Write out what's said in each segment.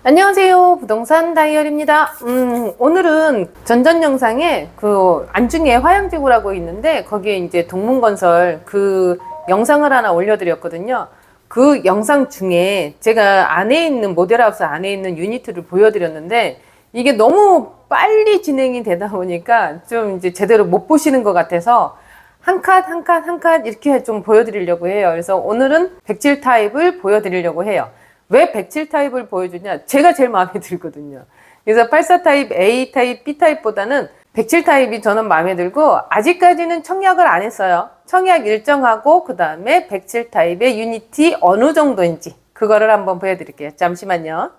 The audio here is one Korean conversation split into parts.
안녕하세요. 부동산 다이어리입니다. 오늘은 전전 영상에 그 안중에 화양지구라고 있는데 거기에 이제 동문건설 그 영상을 하나 올려드렸거든요. 그 영상 중에 제가 안에 있는 모델하우스 안에 있는 유니트를 보여드렸는데 이게 너무 빨리 진행이 되다 보니까 좀 이제 제대로 못 보시는 것 같아서 한 컷, 한 컷, 한 컷 이렇게 좀 보여드리려고 해요. 그래서 오늘은 107 타입을 보여드리려고 해요. 왜 107 타입을 보여주냐? 제가 제일 마음에 들거든요. 그래서 84 타입, A 타입, B 타입보다는 107 타입이 저는 마음에 들고 아직까지는 청약을 안 했어요. 청약 일정하고 그 다음에 107 타입의 유니티 어느 정도인지 그거를 한번 보여드릴게요. 잠시만요.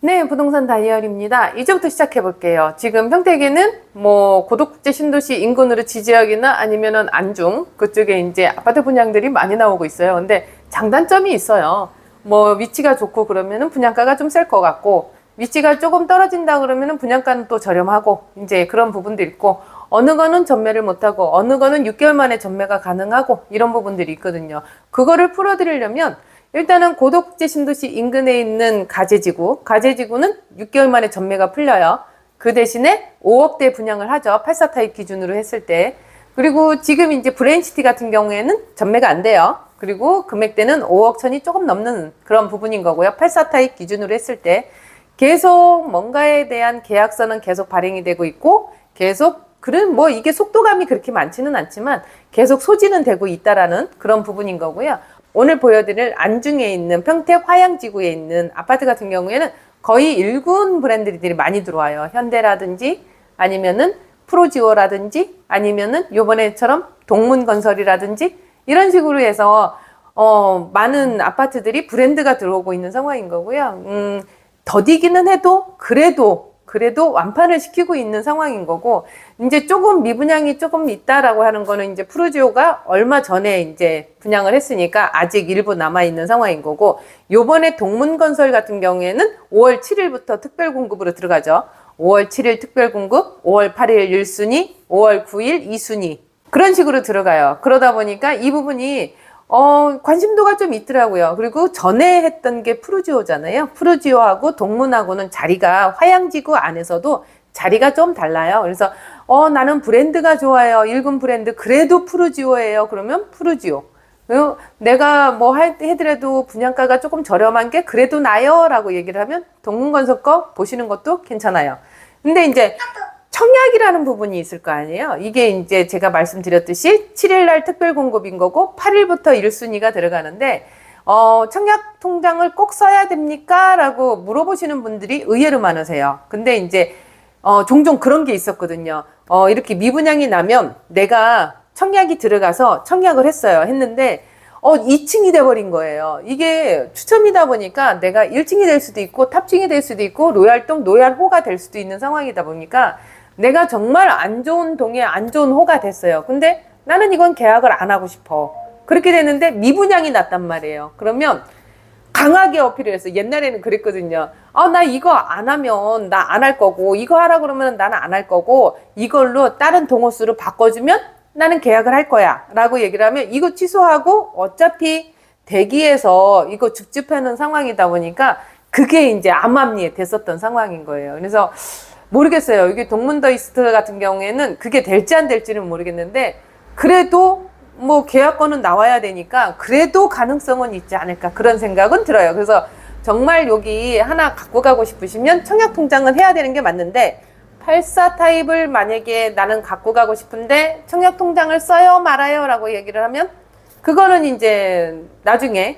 네, 부동산 다이어리입니다. 이제부터 시작해 볼게요. 지금 평택에는 뭐 고덕국제 신도시 인근으로 지지역이나 아니면은 안중 그쪽에 이제 아파트 분양들이 많이 나오고 있어요. 근데 장단점이 있어요. 뭐 위치가 좋고 그러면은 분양가가 좀 셀 것 같고 위치가 조금 떨어진다 그러면은 분양가는 또 저렴하고 이제 그런 부분도 있고 어느 거는 전매를 못하고 어느 거는 6개월 만에 전매가 가능하고 이런 부분들이 있거든요. 그거를 풀어드리려면 일단은 고덕국제 신도시 인근에 있는 가재지구는 6개월 만에 전매가 풀려요. 그 대신에 5억대 분양을 하죠. 84 타입 기준으로 했을 때. 그리고 지금 이제 브레인시티 같은 경우에는 전매가 안 돼요. 그리고 금액대는 5억 천이 조금 넘는 그런 부분인 거고요. 84 타입 기준으로 했을 때 계속 뭔가에 대한 계약서는 계속 발행이 되고 있고 계속 그런 뭐 이게 속도감이 그렇게 많지는 않지만 계속 소진은 되고 있다라는 그런 부분인 거고요. 오늘 보여드릴 안중에 있는 평택 화양지구에 있는 아파트 같은 경우에는 거의 일군 브랜드들이 많이 들어와요. 현대라든지 아니면은 프로지오라든지 아니면은 요번에처럼 동문건설이라든지 이런 식으로 해서 많은 아파트들이 브랜드가 들어오고 있는 상황인 거고요. 더디기는 해도 그래도 완판을 시키고 있는 상황인 거고, 이제 조금 미분양이 조금 있다라고 하는 거는 이제 프로지오가 얼마 전에 이제 분양을 했으니까 아직 일부 남아있는 상황인 거고, 요번에 동문건설 같은 경우에는 5월 7일부터 특별공급으로 들어가죠. 5월 7일 특별공급, 5월 8일 1순위, 5월 9일 2순위. 그런 식으로 들어가요. 그러다 보니까 이 부분이 관심도가 좀 있더라고요. 그리고 전에 했던 게 프루지오잖아요. 프루지오하고 동문하고는 자리가 화양지구 안에서도 자리가 좀 달라요. 그래서 나는 브랜드가 좋아요. 일군 브랜드 그래도 프루지오예요. 그러면 프루지오. 내가 뭐 해더라도 분양가가 조금 저렴한 게 그래도 나요 라고 얘기를 하면 동문건설 거 보시는 것도 괜찮아요. 근데 이제 청약이라는 부분이 있을 거 아니에요. 이게 이제 제가 말씀드렸듯이 7일날 특별공급인 거고 8일부터 1순위가 들어가는데 청약 통장을 꼭 써야 됩니까? 라고 물어보시는 분들이 의외로 많으세요. 근데 이제 종종 그런 게 있었거든요. 이렇게 미분양이 나면 내가 청약이 들어가서 청약을 했는데 2층이 돼버린 거예요. 이게 추첨이다 보니까 내가 1층이 될 수도 있고 탑층이 될 수도 있고 로얄동, 로얄호가 될 수도 있는 상황이다 보니까 내가 정말 안 좋은 동에 안 좋은 호가 됐어요. 근데 나는 이건 계약을 안 하고 싶어. 그렇게 됐는데 미분양이 났단 말이에요. 그러면 강하게 어필을 해서 옛날에는 그랬거든요. 나 이거 안 하면 나 안 할 거고 이거 하라 그러면 나는 안 할 거고 이걸로 다른 동호수로 바꿔주면 나는 계약을 할 거야 라고 얘기를 하면 이거 취소하고 어차피 대기해서 이거 줍줍하는 상황이다 보니까 그게 이제 암암리에 됐었던 상황인 거예요. 그래서 모르겠어요. 이게 동문더이스트 같은 경우에는 그게 될지 안 될지는 모르겠는데 그래도 뭐 계약권은 나와야 되니까 그래도 가능성은 있지 않을까 그런 생각은 들어요. 그래서 정말 여기 하나 갖고 가고 싶으시면 청약통장은 해야 되는 게 맞는데 84 타입을 만약에 나는 갖고 가고 싶은데 청약통장을 써요 말아요 라고 얘기를 하면 그거는 이제 나중에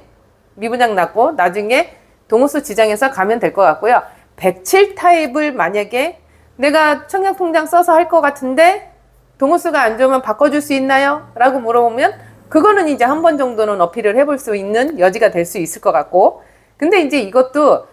미분양 났고 나중에 동호수 지정해서 가면 될 것 같고요. 107 타입을 만약에 내가 청약통장 써서 할 것 같은데 동호수가 안 좋으면 바꿔줄 수 있나요? 라고 물어보면 그거는 이제 한 번 정도는 어필을 해볼 수 있는 여지가 될 수 있을 것 같고 근데 이제 이것도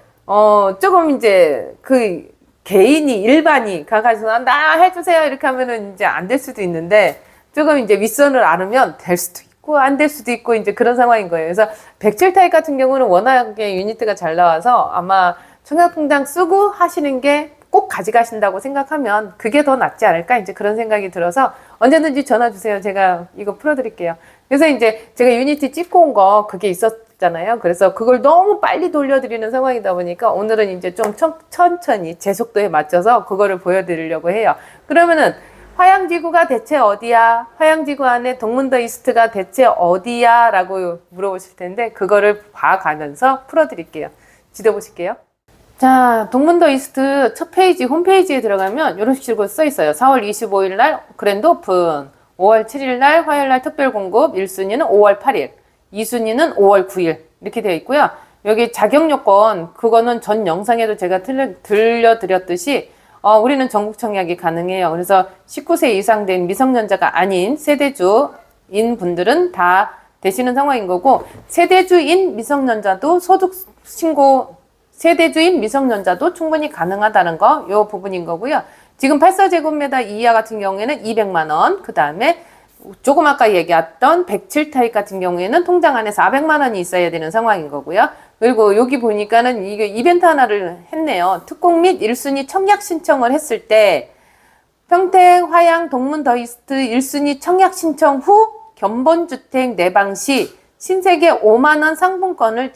조금 이제 그 개인이 일반이 가가지고 나 해주세요 이렇게 하면은 이제 안 될 수도 있는데 조금 이제 윗선을 알으면 될 수도 있고 안 될 수도 있고 이제 그런 상황인 거예요. 그래서 107 타입 같은 경우는 워낙에 유니트가 잘 나와서 아마 청약통장 쓰고 하시는 게 꼭 가져가신다고 생각하면 그게 더 낫지 않을까 이제 그런 생각이 들어서 언제든지 전화 주세요. 제가 이거 풀어드릴게요. 그래서 이제 제가 유니티 찍고 온 거 그게 있었잖아요. 그래서 그걸 너무 빨리 돌려드리는 상황이다 보니까 오늘은 이제 좀 천천히 제 속도에 맞춰서 그거를 보여드리려고 해요. 그러면은 화양지구가 대체 어디야? 화양지구 안에 동문더 이스트가 대체 어디야? 라고 물어보실 텐데 그거를 봐가면서 풀어드릴게요. 지도 보실게요. 자, 동문더 이스트 첫 페이지 홈페이지에 들어가면 이런 식으로 써 있어요. 4월 25일 날 그랜드 오픈, 5월 7일 날 화요일 날 특별 공급, 1순위는 5월 8일, 2순위는 5월 9일 이렇게 되어 있고요. 여기 자격 요건 그거는 전 영상에도 제가 들려드렸듯이 우리는 전국 청약이 가능해요. 그래서 19세 이상 된 미성년자가 아닌 세대주인 분들은 다 되시는 상황인 거고, 세대주인 미성년자도 세대주인 미성년자도 충분히 가능하다는 거, 요 부분인 거고요. 지금 84제곱미터 이하 같은 경우에는 200만원, 그 다음에 조금 아까 얘기했던 107타입 같은 경우에는 통장 안에 400만원이 있어야 되는 상황인 거고요. 그리고 여기 보니까는 이게 이벤트 하나를 했네요. 특공 및 1순위 청약 신청을 했을 때 평택, 화양, 동문 더이스트 1순위 청약 신청 후 견본주택 내방 시 신세계 5만원 상품권을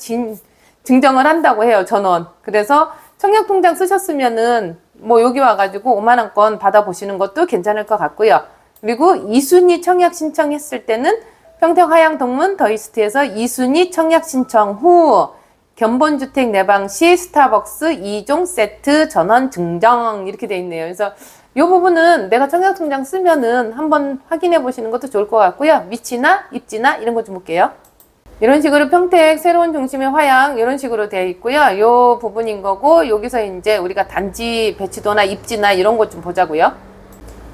증정을 한다고 해요. 전원. 그래서 청약통장 쓰셨으면은 뭐 여기 와가지고 5만원권 받아보시는 것도 괜찮을 것 같고요. 그리고 2순위 청약 신청했을 때는 평택, 화양, 동문 더이스트에서 2순위 청약 신청 후 견본주택 내방 시 스타벅스 2종 세트 전원 증정 이렇게 돼 있네요. 그래서 이 부분은 내가 청약통장 쓰면은 한번 확인해 보시는 것도 좋을 것 같고요. 위치나 입지나 이런 거 좀 볼게요. 이런 식으로 평택 새로운 중심의 화양 이런 식으로 되어 있고요. 요 부분인 거고, 여기서 이제 우리가 단지 배치도나 입지나 이런 것 좀 보자고요.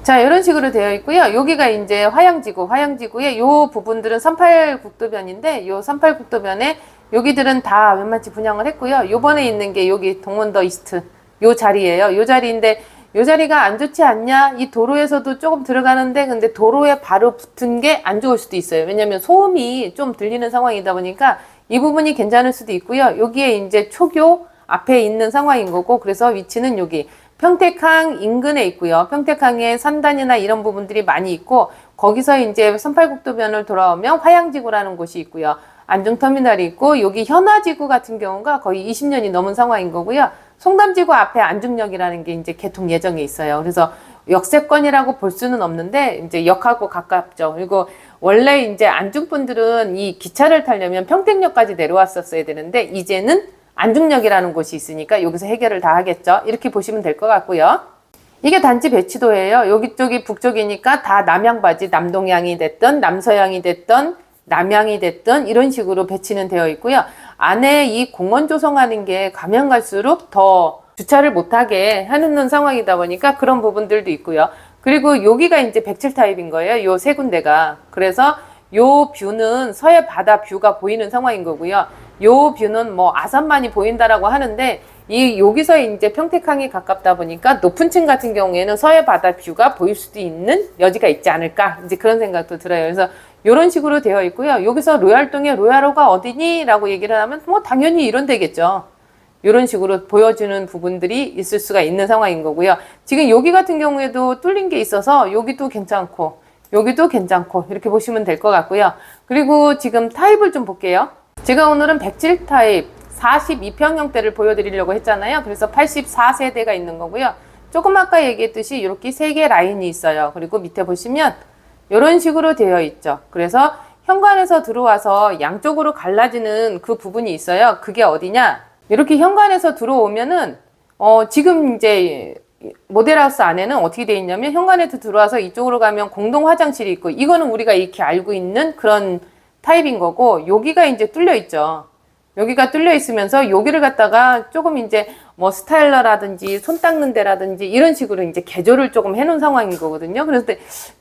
자, 이런 식으로 되어 있고요. 여기가 이제 화양지구의 요 부분들은 38 국도변인데, 요 38 국도변에 여기들은 다 웬만치 분양을 했고요. 요번에 있는 게 여기 동문더 이스트 요 자리예요. 요 자리인데 요 자리가 안 좋지 않냐? 이 도로에서도 조금 들어가는데 근데 도로에 바로 붙은 게 안 좋을 수도 있어요. 왜냐면 소음이 좀 들리는 상황이다 보니까 이 부분이 괜찮을 수도 있고요. 여기에 이제 초교 앞에 있는 상황인 거고, 그래서 위치는 여기 평택항 인근에 있고요. 평택항에 산단이나 이런 부분들이 많이 있고, 거기서 이제 38국도변을 돌아오면 화양지구라는 곳이 있고요. 안중터미널이 있고, 여기 현화지구 같은 경우가 거의 20년이 넘은 상황인 거고요. 송담지구 앞에 안중역이라는 게 이제 개통 예정에 있어요. 그래서 역세권이라고 볼 수는 없는데 이제 역하고 가깝죠. 그리고 원래 이제 안중분들은 이 기차를 타려면 평택역까지 내려왔었어야 되는데 이제는 안중역이라는 곳이 있으니까 여기서 해결을 다 하겠죠. 이렇게 보시면 될 것 같고요. 이게 단지 배치도예요. 여기 쪽이 북쪽이니까 다 남향바지, 남동향이 됐든 남서향이 됐든 남향이 됐든 이런 식으로 배치는 되어 있고요. 안에 이 공원 조성하는 게 가면 갈수록 더 주차를 못하게 하는 상황이다 보니까 그런 부분들도 있고요. 그리고 여기가 이제 107 타입인 거예요. 요 세 군데가. 그래서 요 뷰는 서해 바다 뷰가 보이는 상황인 거고요. 요 뷰는 뭐 아산만이 보인다라고 하는데 여기서 이제 평택항이 가깝다 보니까 높은 층 같은 경우에는 서해 바다 뷰가 보일 수도 있는 여지가 있지 않을까 이제 그런 생각도 들어요. 그래서 이런 식으로 되어 있고요. 여기서 로얄동에 로얄호가 어디니? 라고 얘기를 하면 뭐 당연히 이런 데겠죠. 이런 식으로 보여주는 부분들이 있을 수가 있는 상황인 거고요. 지금 여기 같은 경우에도 뚫린 게 있어서 여기도 괜찮고 여기도 괜찮고 이렇게 보시면 될 것 같고요. 그리고 지금 타입을 좀 볼게요. 제가 오늘은 107 타입 42평형대를 보여드리려고 했잖아요. 그래서 84세대가 있는 거고요. 조금 아까 얘기했듯이 이렇게 3개 라인이 있어요. 그리고 밑에 보시면 이런 식으로 되어 있죠. 그래서 현관에서 들어와서 양쪽으로 갈라지는 그 부분이 있어요. 그게 어디냐? 이렇게 현관에서 들어오면은 지금 이제 모델하우스 안에는 어떻게 되어 있냐면 현관에서 들어와서 이쪽으로 가면 공동 화장실이 있고, 이거는 우리가 이렇게 알고 있는 그런 타입인 거고, 여기가 이제 뚫려 있죠. 여기가 뚫려 있으면서 여기를 갖다가 조금 이제 뭐 스타일러라든지 손 닦는 데라든지 이런 식으로 이제 개조를 조금 해놓은 상황인 거거든요. 그래서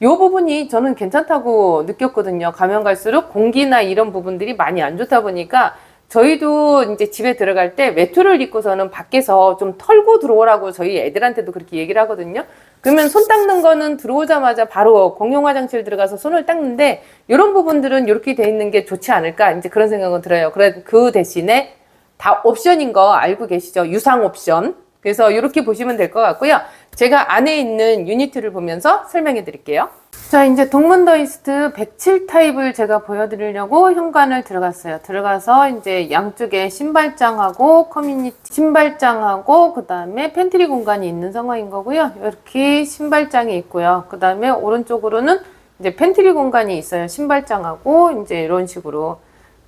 이 부분이 저는 괜찮다고 느꼈거든요. 가면 갈수록 공기나 이런 부분들이 많이 안 좋다 보니까 저희도 이제 집에 들어갈 때 외투를 입고서는 밖에서 좀 털고 들어오라고 저희 애들한테도 그렇게 얘기를 하거든요. 그러면 손 닦는 거는 들어오자마자 바로 공용 화장실 들어가서 손을 닦는데 이런 부분들은 이렇게 돼 있는 게 좋지 않을까 이제 그런 생각은 들어요. 그 대신에 다 옵션인 거 알고 계시죠? 유상 옵션. 그래서 이렇게 보시면 될 것 같고요. 제가 안에 있는 유니트를 보면서 설명해 드릴게요. 자, 이제 동문더이스트 107 타입을 제가 보여드리려고 현관을 들어갔어요. 들어가서 이제 양쪽에 신발장하고 커뮤니티 신발장하고 그 다음에 팬트리 공간이 있는 상황인 거고요. 이렇게 신발장이 있고요. 그 다음에 오른쪽으로는 이제 팬트리 공간이 있어요. 신발장하고 이제 이런 식으로.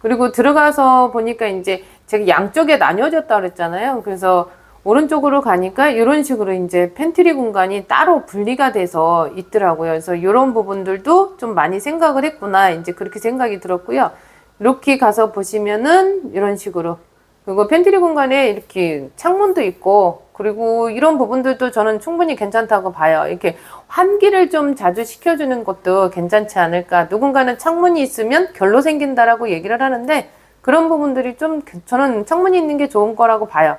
그리고 들어가서 보니까 이제 제가 양쪽에 나뉘어졌다 그랬잖아요. 그래서 오른쪽으로 가니까 이런 식으로 이제 팬트리 공간이 따로 분리가 돼서 있더라고요. 그래서 이런 부분들도 좀 많이 생각을 했구나. 이제 그렇게 생각이 들었고요. 이렇게 가서 보시면은 이런 식으로. 그리고 팬트리 공간에 이렇게 창문도 있고, 그리고 이런 부분들도 저는 충분히 괜찮다고 봐요. 이렇게 환기를 좀 자주 시켜주는 것도 괜찮지 않을까. 누군가는 창문이 있으면 결로 생긴다라고 얘기를 하는데, 그런 부분들이 좀 저는 창문이 있는 게 좋은 거라고 봐요.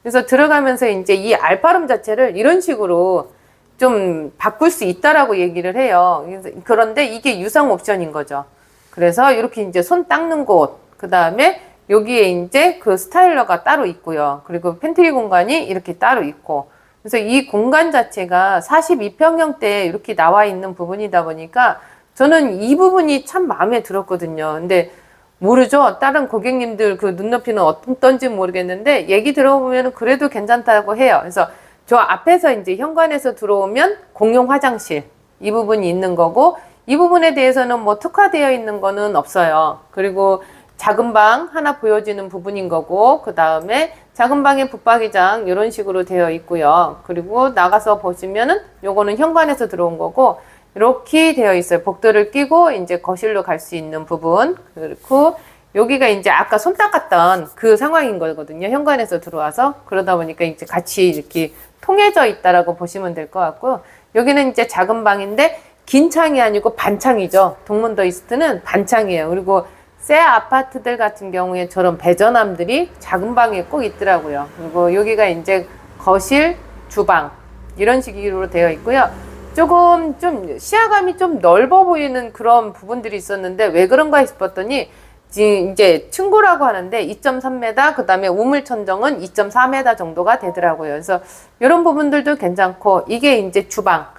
그래서 들어가면서 이제 이 알파룸 자체를 이런 식으로 좀 바꿀 수 있다라고 얘기를 해요. 그런데 이게 유상 옵션인 거죠. 그래서 이렇게 이제 손 닦는 곳, 그 다음에 여기에 이제 그 스타일러가 따로 있고요. 그리고 팬트리 공간이 이렇게 따로 있고. 그래서 이 공간 자체가 42평형대에 이렇게 나와 있는 부분이다 보니까 저는 이 부분이 참 마음에 들었거든요. 근데 모르죠. 다른 고객님들 그 눈높이는 어떤지 모르겠는데 얘기 들어보면 그래도 괜찮다고 해요. 그래서 저 앞에서 이제 현관에서 들어오면 공용 화장실 이 부분이 있는 거고, 이 부분에 대해서는 뭐 특화되어 있는 거는 없어요. 그리고 작은 방 하나 보여지는 부분인 거고, 그 다음에 작은 방에 붙박이장 이런 식으로 되어 있고요. 그리고 나가서 보시면은 요거는 현관에서 들어온 거고, 이렇게 되어 있어요. 복도를 끼고 이제 거실로 갈 수 있는 부분. 그리고 여기가 이제 아까 손 닦았던 그 상황인 거거든요. 현관에서 들어와서. 그러다 보니까 이제 같이 이렇게 통해져 있다라고 보시면 될 것 같고요. 여기는 이제 작은 방인데 긴 창이 아니고 반창이죠. 동문더이스트는 반창이에요. 그리고 새 아파트들 같은 경우에 저런 배전함들이 작은 방에 꼭 있더라고요. 그리고 여기가 이제 거실, 주방 이런 식으로 되어 있고요. 조금 좀 시야감이 좀 넓어 보이는 그런 부분들이 있었는데 왜 그런가 싶었더니 이제 층고라고 하는데 2.3m, 그 다음에 우물 천정은 2.4m 정도가 되더라고요. 그래서 이런 부분들도 괜찮고, 이게 이제 주방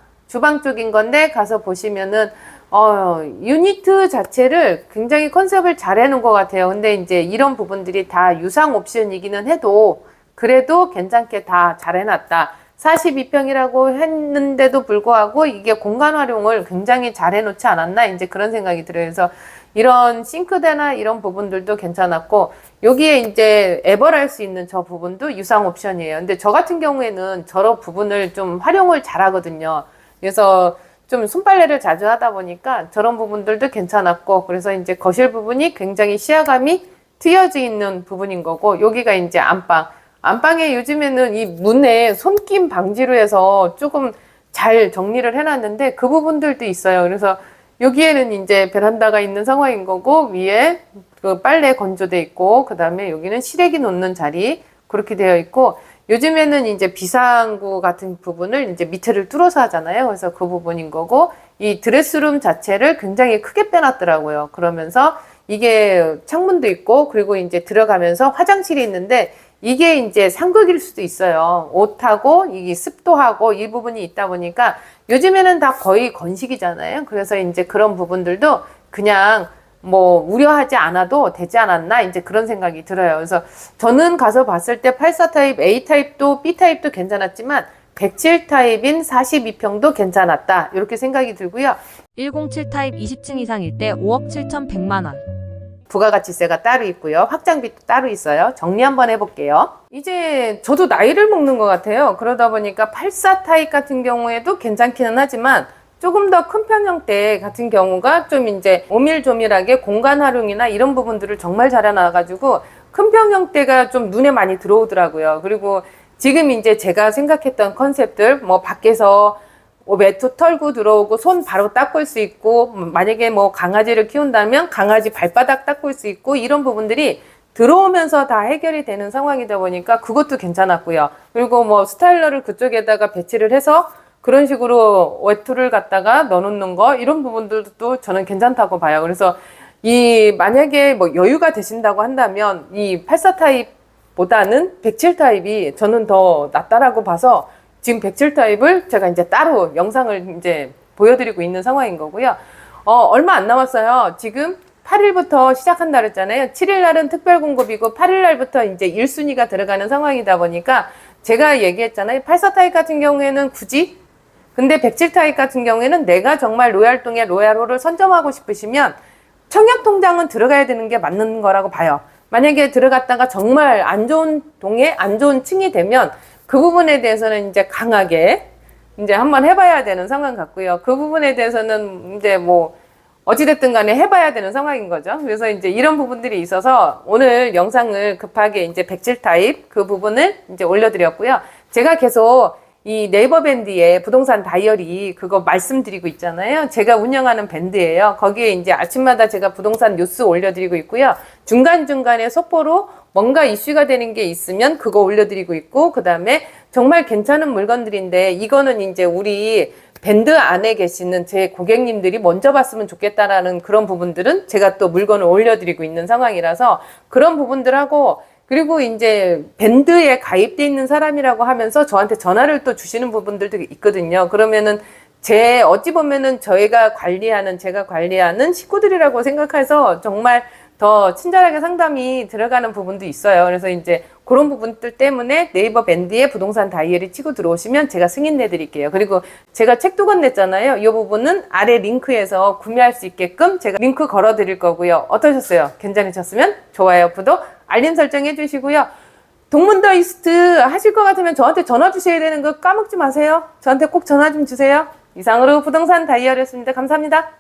쪽인 건데 가서 보시면은 유니트 자체를 굉장히 컨셉을 잘 해놓은 것 같아요. 근데 이제 이런 부분들이 다 유상 옵션이기는 해도 그래도 괜찮게 다 잘 해놨다. 42평이라고 했는데도 불구하고 이게 공간 활용을 굉장히 잘 해놓지 않았나, 이제 그런 생각이 들어요. 그래서 이런 싱크대나 이런 부분들도 괜찮았고, 여기에 이제 에버할 수 있는 저 부분도 유상 옵션이에요. 근데 저 같은 경우에는 저런 부분을 좀 활용을 잘 하거든요. 그래서 좀 손빨래를 자주 하다 보니까 저런 부분들도 괜찮았고, 그래서 이제 거실 부분이 굉장히 시야감이 트여져 있는 부분인 거고, 여기가 이제 안방에 요즘에는 이 문에 손김 방지로 해서 조금 잘 정리를 해놨는데 그 부분들도 있어요. 그래서 여기에는 이제 베란다가 있는 상황인 거고, 위에 그 빨래 건조돼 있고, 그 다음에 여기는 시래기 놓는 자리 그렇게 되어 있고, 요즘에는 이제 비상구 같은 부분을 이제 밑에를 뚫어서 하잖아요. 그래서 그 부분인 거고, 이 드레스룸 자체를 굉장히 크게 빼놨더라고요. 그러면서 이게 창문도 있고, 그리고 이제 들어가면서 화장실이 있는데, 이게 이제 상극일 수도 있어요. 옷하고 이 습도하고 이 부분이 있다 보니까 요즘에는 다 거의 건식이잖아요. 그래서 이제 그런 부분들도 그냥 뭐 우려하지 않아도 되지 않았나, 이제 그런 생각이 들어요. 그래서 저는 가서 봤을 때 84 타입, A 타입도 B 타입도 괜찮았지만 107 타입인 42평도 괜찮았다, 이렇게 생각이 들고요. 107 타입 20층 이상일 때 5억 7,100만 원. 부가가치세가 따로 있고요. 확장비도 따로 있어요. 정리 한번 해볼게요. 이제 저도 나이를 먹는 것 같아요. 그러다 보니까 84 타입 같은 경우에도 괜찮기는 하지만 조금 더 큰 평형대 같은 경우가 좀 이제 오밀조밀하게 공간 활용이나 이런 부분들을 정말 잘 해놔가지고 큰 평형대가 좀 눈에 많이 들어오더라고요. 그리고 지금 이제 제가 생각했던 컨셉들, 뭐 밖에서 매트 털고 들어오고 손 바로 닦을 수 있고, 만약에 뭐 강아지를 키운다면 강아지 발바닥 닦을 수 있고, 이런 부분들이 들어오면서 다 해결이 되는 상황이다 보니까 그것도 괜찮았고요. 그리고 뭐 스타일러를 그쪽에다가 배치를 해서 그런 식으로 외투를 갖다가 넣어놓는 거, 이런 부분들도 저는 괜찮다고 봐요. 그래서 이 만약에 뭐 여유가 되신다고 한다면 이 84 타입 타입보다는 107 타입이 저는 더 낫다라고 봐서 지금 107 타입을 제가 이제 따로 영상을 이제 보여드리고 있는 상황인 거고요. 얼마 안 남았어요. 지금 8일부터 시작한다 그랬잖아요. 7일 날은 특별 공급이고 8일 날부터 이제 1순위가 들어가는 상황이다 보니까 제가 얘기했잖아요. 84 타입 같은 경우에는 굳이, 근데 107 타입 같은 경우에는 내가 정말 로얄동의 로얄호를 선점하고 싶으시면 청약통장은 들어가야 되는 게 맞는 거라고 봐요. 만약에 들어갔다가 정말 안 좋은 동에 안 좋은 층이 되면 그 부분에 대해서는 이제 강하게 이제 한번 해봐야 되는 상황 같고요. 그 부분에 대해서는 이제 뭐 어찌됐든 간에 해봐야 되는 상황인 거죠. 그래서 이제 이런 부분들이 있어서 오늘 영상을 급하게 이제 107 타입 그 부분을 이제 올려드렸고요. 제가 계속 이 네이버 밴드에 부동산 다이어리 그거 말씀드리고 있잖아요. 제가 운영하는 밴드예요. 거기에 이제 아침마다 제가 부동산 뉴스 올려드리고 있고요. 중간중간에 속보로 뭔가 이슈가 되는 게 있으면 그거 올려드리고 있고, 그 다음에 정말 괜찮은 물건들인데 이거는 이제 우리 밴드 안에 계시는 제 고객님들이 먼저 봤으면 좋겠다라는 그런 부분들은 제가 또 물건을 올려드리고 있는 상황이라서 그런 부분들하고, 그리고 이제 밴드에 가입돼 있는 사람이라고 하면서 저한테 전화를 또 주시는 부분들도 있거든요. 그러면은 어찌 보면은 제가 관리하는 식구들이라고 생각해서 정말 더 친절하게 상담이 들어가는 부분도 있어요. 그래서 이제 그런 부분들 때문에 네이버 밴드에 부동산 다이어리 치고 들어오시면 제가 승인 내드릴게요. 그리고 제가 책 두 권 냈잖아요. 이 부분은 아래 링크에서 구매할 수 있게끔 제가 링크 걸어 드릴 거고요. 어떠셨어요? 괜찮으셨으면 좋아요, 구독, 알림 설정 해주시고요. 동문더 이스트 하실 것 같으면 저한테 전화 주셔야 되는 거 까먹지 마세요. 저한테 꼭 전화 좀 주세요. 이상으로 부동산 다이어리였습니다. 감사합니다.